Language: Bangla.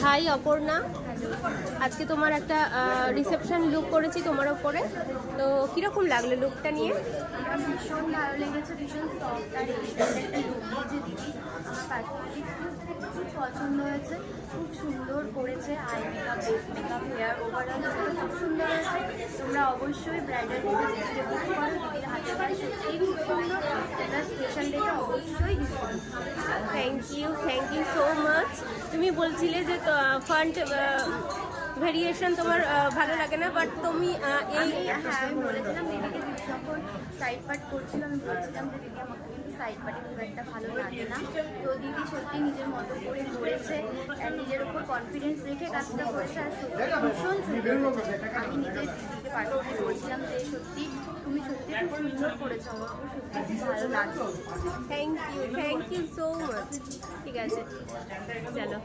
হাই অপর্ণা, আজকে তোমার একটা রিসেপশন লুক করেছি তোমার ওপরে, তো কীরকম লাগলো লুকটা নিয়ে? আমার ভীষণ ভালো লেগেছে, ভীষণ সফট আর এলিগেন্ট একটা লুক দিয়েছে দিদি। আমার পার্সোনালি খুব পছন্দ হয়েছে, খুব সুন্দর করেছে। Eye makeup, base makeup, hair overall খুব সুন্দর হয়েছে। তোমরা অবশ্যই ব্রাইডাল ডেটা দেখতে বুক করো, দিদির হাতে কাজ সত্যিই খুব সুন্দর। তোমরা স্পেশাল ডেটা অবশ্যই দিতে পারো। Thank you so much. তুমি বলছিলে যে ফন্ট ভেরিয়েশন তোমার ভালো লাগে না, বাট তুমি এই আমি বলেছিলাম দিদিকে, দিদি যখন সাইড পার্ট করছিলাম আমি বলছিলাম যে দিদি আমাকে কিন্তু সাইড পার্টে খুব একটা ভালো লাগে না। তো দিদি সত্যি নিজের মতো করে করেছে, আর নিজের উপর কনফিডেন্স রেখে কাজটা করেছে, আর সত্যি ভীষণ সুন্দর হয়েছে। আমি নিজের দিদিকে পার্সোনালি বলছিলাম যে সত্যি তুমি সত্যি খুব সুন্দর করেছো, আমার সত্যি খুব ভালো লাগছে। Thank you so much. ঠিক আছে, চলো।